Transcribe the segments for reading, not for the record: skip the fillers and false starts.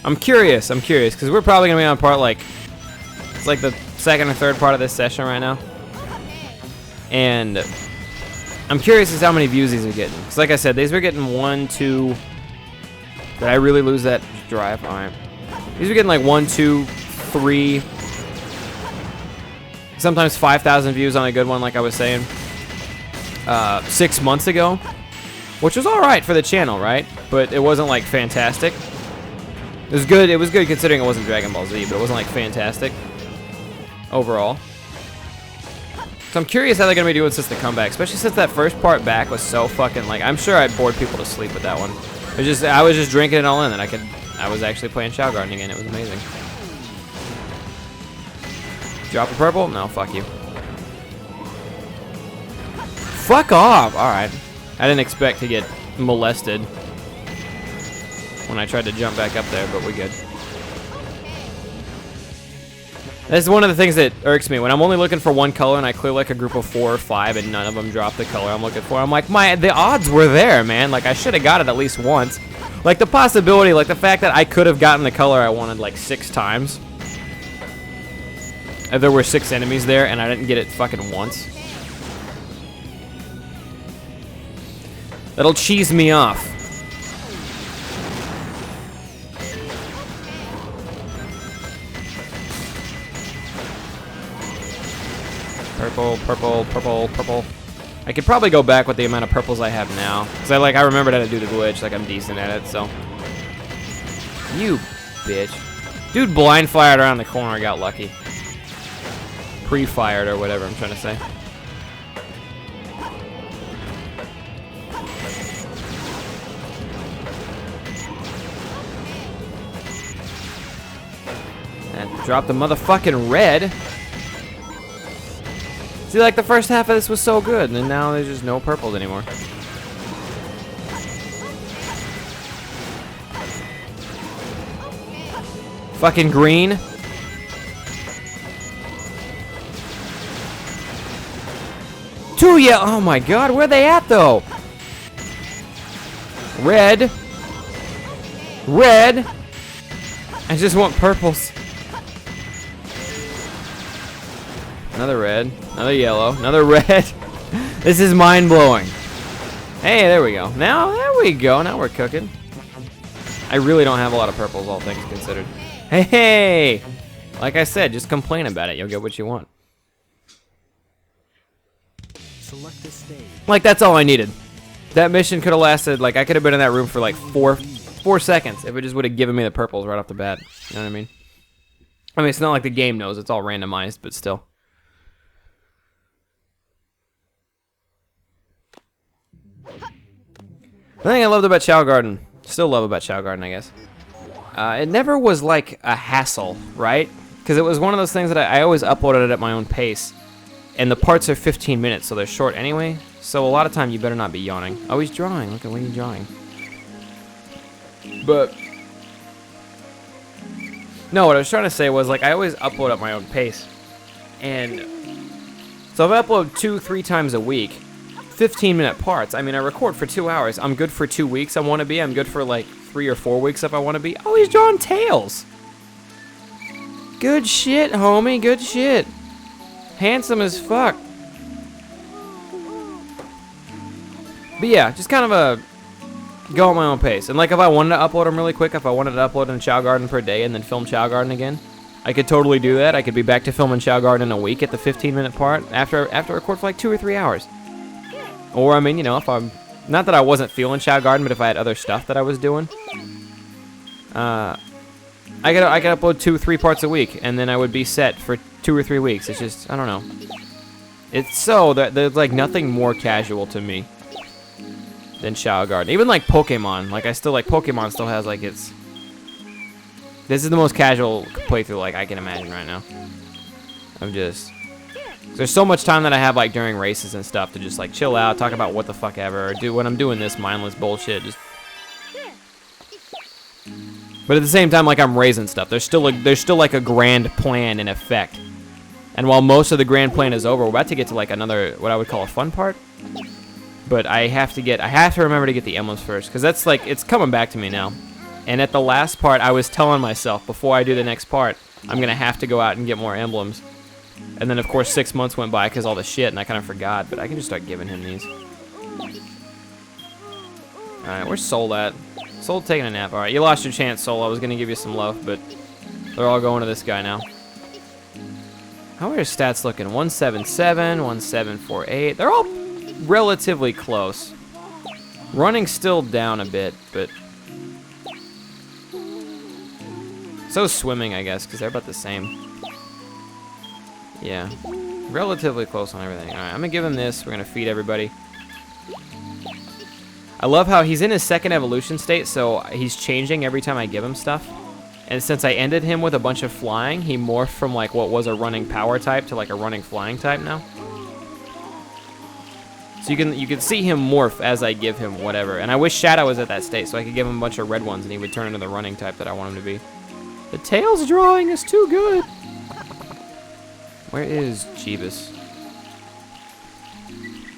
I'm curious, because we're probably gonna be on part like, it's like the second or third part of this session right now. And I'm curious as to how many views these are getting. Because like I said, these were getting 1, 2. Did I really lose that drive? Alright. These are getting like 1, 2, 3. Sometimes 5,000 views on a good one, like I was saying. 6 months ago. Which was alright for the channel, right? But it wasn't like fantastic. It was good considering it wasn't Dragon Ball Z, but it wasn't like fantastic overall. So I'm curious how they're gonna be doing since the comeback, especially since that first part back was so fucking like, I'm sure I bored people to sleep with that one. I was just drinking it all in, and I was actually playing Chao Garden again. It was amazing. Drop a purple? No, fuck you. Fuck off! Alright. I didn't expect to get molested when I tried to jump back up there, but we're good. That's one of the things that irks me. When I'm only looking for one color and I clear like a group of 4 or 5 and none of them drop the color I'm looking for, I'm like, the odds were there, man. Like, I should have got it at least once. Like, the possibility, like the fact that I could have gotten the color I wanted like 6 times. If there were 6 enemies there and I didn't get it fucking once. That'll cheese me off. Purple, purple, purple, purple. I could probably go back with the amount of purples I have now. Because I remembered how to do the glitch, like I'm decent at it, so. You bitch. Dude blind fired around the corner, I got lucky. Pre-fired or whatever I'm trying to say. And drop the motherfucking red. See, like the first half of this was so good, and now there's just no purples anymore. Fucking green. Two yellow. Oh my god, where are they at though? Red. Red. I just want purples. Another red, another yellow, another red. This is mind-blowing. Hey, there we go. Now, there we go. Now we're cooking. I really don't have a lot of purples, all things considered. Hey! Like I said, just complain about it. You'll get what you want. Select this stage. Like, that's all I needed. That mission could have lasted, like, I could have been in that room for, like, four seconds if it just would have given me the purples right off the bat. You know what I mean? I mean, it's not like the game knows. It's all randomized, but still. The thing I loved about Chao Garden, still love about Chao Garden, I guess, it never was like a hassle, right? Because it was one of those things that I always uploaded it at my own pace, and the parts are 15 minutes, so they're short anyway, so a lot of time you better not be yawning. Oh, he's drawing. Look at what he's drawing. But, no, what I was trying to say was, like, I always upload at my own pace, and so if I upload 2-3 times a week, 15-minute parts. I mean, I record for 2 hours. I'm good for 2 weeks. I want to be. I'm good for like 3 or 4 weeks if I want to be. Oh, he's drawing tails. Good shit, homie. Good shit. Handsome as fuck. But yeah, just kind of a go at my own pace. And like if I wanted to upload them really quick, if I wanted to upload in Chao Garden per day and then film Chao Garden again, I could totally do that. I could be back to filming Chao Garden in a week at the 15-minute part after I record for like 2 or 3 hours. Or, I mean, you know, if I'm... Not that I wasn't feeling Chao Garden, but if I had other stuff that I was doing. I could upload 2-3 parts a week, and then I would be set for 2 or 3 weeks. It's just, I don't know. It's so... There's, like, nothing more casual to me than Chao Garden. Even, like, Pokemon. Like, I still, like, Pokemon still has, like, its... This is the most casual playthrough, like, I can imagine right now. I'm just... There's so much time that I have, like, during races and stuff to just, like, chill out, talk about what the fuck ever, or do when I'm doing this mindless bullshit, just... But at the same time, like, I'm raising stuff. There's still, like, a grand plan in effect. And while most of the grand plan is over, we're about to get to, like, another, what I would call a fun part. But I have to remember to get the emblems first, because that's, like, it's coming back to me now. And at the last part, I was telling myself, before I do the next part, I'm going to have to go out and get more emblems. And then, of course, 6 months went by because all the shit, and I kind of forgot. But I can just start giving him these. Alright, where's Soul at? Soul taking a nap. Alright, you lost your chance, Soul. I was going to give you some love, but they're all going to this guy now. How are your stats looking? 177, 1748. They're all relatively close. Running still down a bit, but... So swimming, I guess, because they're about the same. Yeah. Relatively close on everything. Alright, I'm going to give him this. We're going to feed everybody. I love how he's in his second evolution state, so he's changing every time I give him stuff. And since I ended him with a bunch of flying, he morphed from like what was a running power type to like a running flying type now. So you can see him morph as I give him whatever. And I wish Shadow was at that state so I could give him a bunch of red ones and he would turn into the running type that I want him to be. The Tails drawing is too good. Where is Jeebus?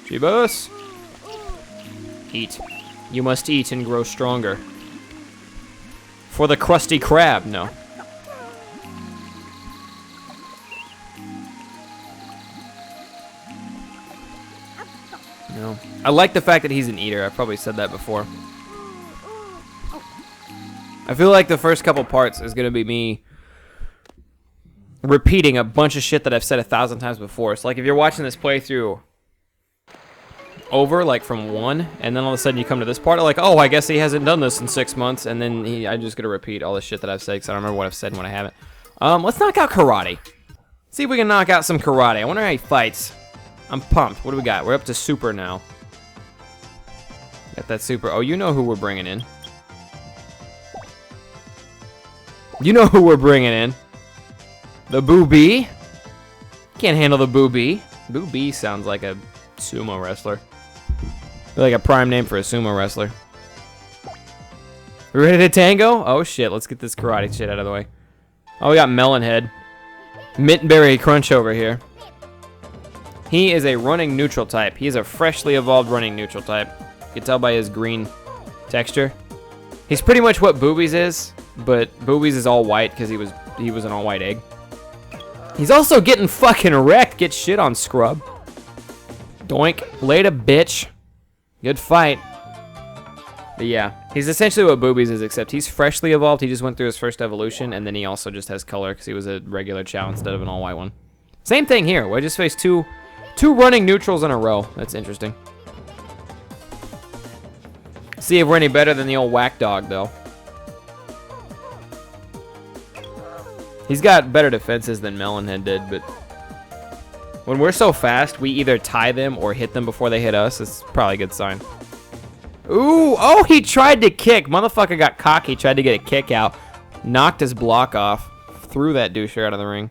Jeebus! Eat. You must eat and grow stronger. For the Krusty Krab, no. No. I like the fact that he's an eater. I've probably said that before. I feel like the first couple parts is going to be me repeating a bunch of shit that I've said 1,000 times before. So, like, if you're watching this playthrough over, like, from 1, and then all of a sudden you come to this part, like, oh, I guess he hasn't done this in 6 months, and then I'm just going to repeat all the shit that I've said, because I don't remember what I've said and what I haven't. Let's knock out Karate. See if we can knock out some Karate. I wonder how he fights. I'm pumped. What do we got? We're up to Super now. Got that Super. Oh, you know who we're bringing in. You know who we're bringing in. The Boo Bee. Can't handle the Boo Bee. Boo Bee sounds like a sumo wrestler. Like a prime name for a sumo wrestler. We ready to tango? Oh shit, let's get this karate shit out of the way. Oh, we got Melonhead. Mintberry Crunch over here. He is a running neutral type. He is a freshly evolved running neutral type. You can tell by his green texture. He's pretty much what Boobies is, but Boobies is all white because he was an all white egg. He's also getting fucking wrecked. Get shit on, scrub. Doink. Later, bitch. Good fight. But yeah, he's essentially what Boobies is, except he's freshly evolved. He just went through his first evolution, and then he also just has color because he was a regular Chao instead of an all white one. Same thing here. We just faced two running neutrals in a row. That's interesting. See if we're any better than the old whack dog, though. He's got better defenses than Melonhead did, but when we're so fast, we either tie them or hit them before they hit us. It's probably a good sign. Ooh, oh, he tried to kick. Motherfucker got cocky, tried to get a kick out. Knocked his block off. Threw that doucher out of the ring.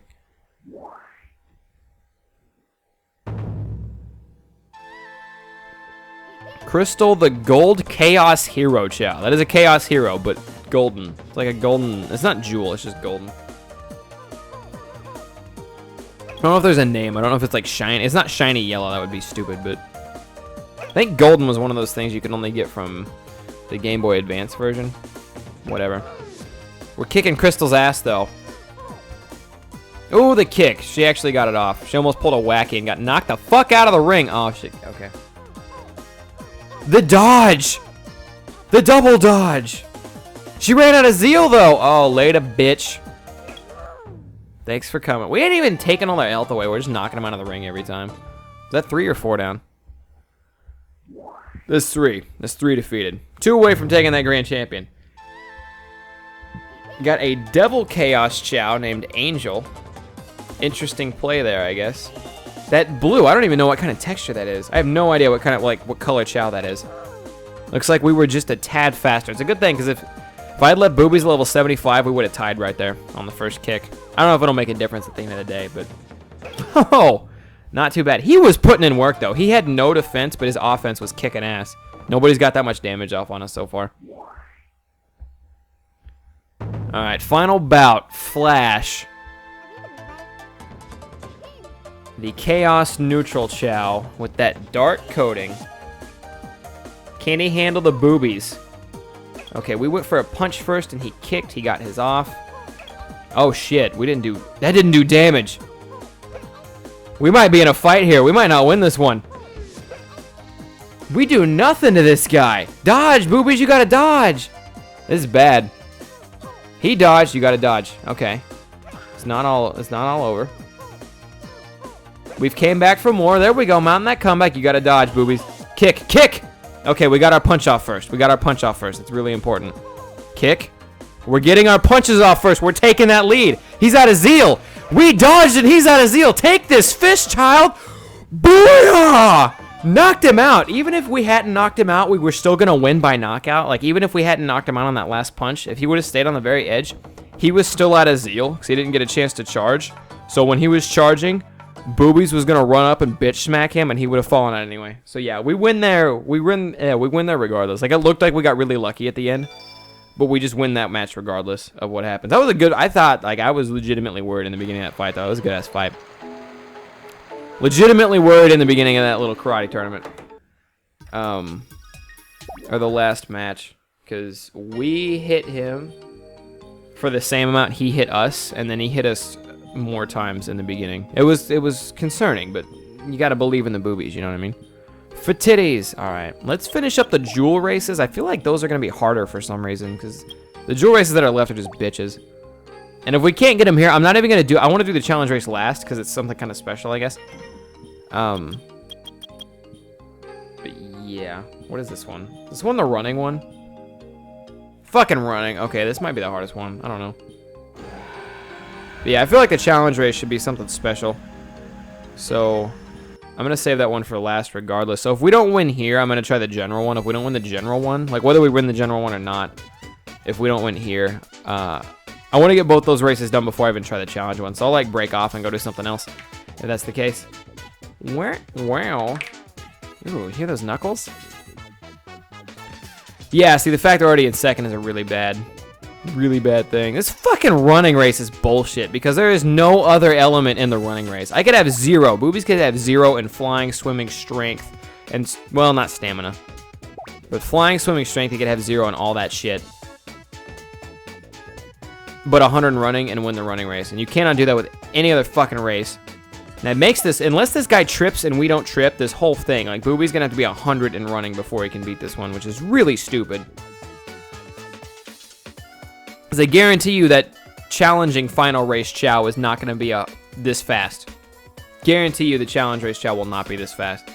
Crystal, the Gold Chaos Hero Chao. That is a Chaos Hero, but golden. It's like a golden. It's not jewel, it's just golden. I don't know if there's a name. I don't know if it's like shiny. It's not shiny yellow. That would be stupid, but I think golden was one of those things you can only get from the Game Boy Advance version. Whatever. We're kicking Crystal's ass, though. Ooh, the kick. She actually got it off. She almost pulled a wacky and got knocked the fuck out of the ring. Oh, shit. Okay. The dodge! The double dodge! She ran out of zeal, though! Oh, later, bitch. Thanks for coming. We ain't even taking all their health away. We're just knocking them out of the ring every time. Is that 3 or 4 down? There's 3. There's 3 defeated. 2 away from taking that Grand Champion. Got a Devil Chaos Chao named Angel. Interesting play there, I guess. That blue, I don't even know what kind of texture that is. I have no idea what kind of, like, what color Chao that is. Looks like we were just a tad faster. It's a good thing, because if I had let Boobies level 75, we would have tied right there on the first kick. I don't know if it'll make a difference at the end of the day, but... Oh! Not too bad. He was putting in work, though. He had no defense, but his offense was kicking ass. Nobody's got that much damage off on us so far. Alright, final bout. Flash. The Chaos Neutral Chao with that dark coating. Can he handle the Boobies? Okay, we went for a punch first, and he kicked. He got his off. Oh, shit. That didn't do damage. We might be in a fight here. We might not win this one. We do nothing to this guy. Dodge, boobies. You gotta dodge. This is bad. He dodged. You gotta dodge. Okay. It's not all over. We've came back for more. There we go. Mounting that comeback. You gotta dodge, boobies. Kick. Kick. Okay, we got our punch off first. It's really important. Kick. We're getting our punches off first. We're taking that lead. He's out of zeal. We dodged and he's out of zeal. Take this fish, child. Booyah! Knocked him out. Even if we hadn't knocked him out, we were still going to win by knockout. Like, even if we hadn't knocked him out on that last punch, if he would have stayed on the very edge, he was still out of zeal because he didn't get a chance to charge. So when he was charging, Boobies was going to run up and bitch smack him, and he would have fallen out anyway. So, yeah, we win there. We win there regardless. Like, it looked like we got really lucky at the end, but we just win that match regardless of what happens. That was a good... I thought, like, I was legitimately worried in the beginning of that fight, though. It was a good-ass fight. Legitimately worried in the beginning of that little karate tournament. Or the last match. Because we hit him for the same amount he hit us, and then he hit us more times in the beginning. It was concerning, but you gotta believe in the boobies, you know what I mean? For titties. Alright, let's finish up the jewel races. I feel like those are gonna be harder for some reason, because the jewel races that are left are just bitches. And if we can't get them here, I'm not even gonna do... I want to do the challenge race last, because it's something kind of special, I guess. But yeah. What is this one? Is this one the running one? Fucking running. Okay, this might be the hardest one. I don't know. But yeah, I feel like the challenge race should be something special. So, I'm going to save that one for last regardless. So, if we don't win here, I'm going to try the general one. If we don't win the general one, like whether we win the general one or not, if we don't win here, I want to get both those races done before I even try the challenge one. So, I'll like break off and go do something else, if that's the case. Wow. Ooh, hear those knuckles? Yeah, see, the fact they're already in second is a really bad thing. This fucking running race is bullshit because there is no other element in the running race. I could have 0. Boobies could have 0 in flying, swimming, strength, and, well, not stamina. But flying, swimming, strength, he could have 0 in all that shit. But 100 in running and win the running race. And you cannot do that with any other fucking race. And that makes this, unless this guy trips and we don't trip, this whole thing, like, Booby's gonna have to be 100 in running before he can beat this one, which is really stupid. Because I guarantee you that challenging final race Chao is not gonna be this fast. Guarantee you the challenge race Chao will not be this fast.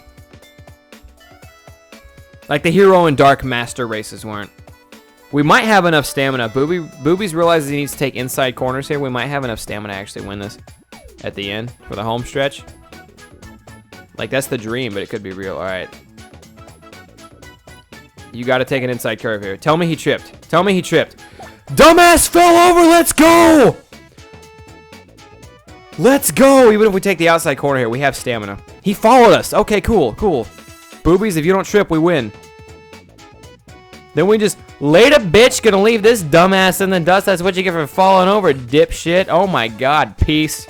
Like the Hero and Dark Master races weren't. We might have enough stamina. Boobies realizes he needs to take inside corners here. We might have enough stamina to actually win this at the end for the home stretch. Like, that's the dream, but it could be real. All right. You got to take an inside curve here. Tell me he tripped. Tell me he tripped. Dumbass fell over. Let's go. Let's go. Even if we take the outside corner here, we have stamina. He followed us. Okay, cool, cool. Boobies, if you don't trip, we win. Then we just laid a bitch. Gonna leave this dumbass in the dust. That's what you get for falling over, dipshit. Oh my god, peace.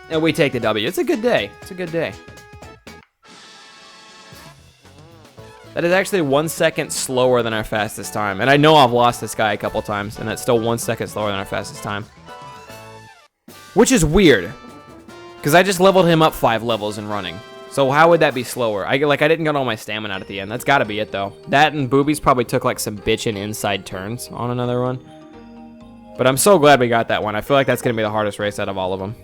And we take the W. It's a good day. It's a good day. That is actually 1 second slower than our fastest time. And I know I've lost this guy a couple times, and that's still 1 second slower than our fastest time. Which is weird. Because I just leveled him up 5 levels in running. So how would that be slower? I didn't get all my stamina out at the end. That's gotta be it, though. That and Boobies probably took like some bitchin' inside turns on another run. But I'm so glad we got that one. I feel like that's gonna be the hardest race out of all of them.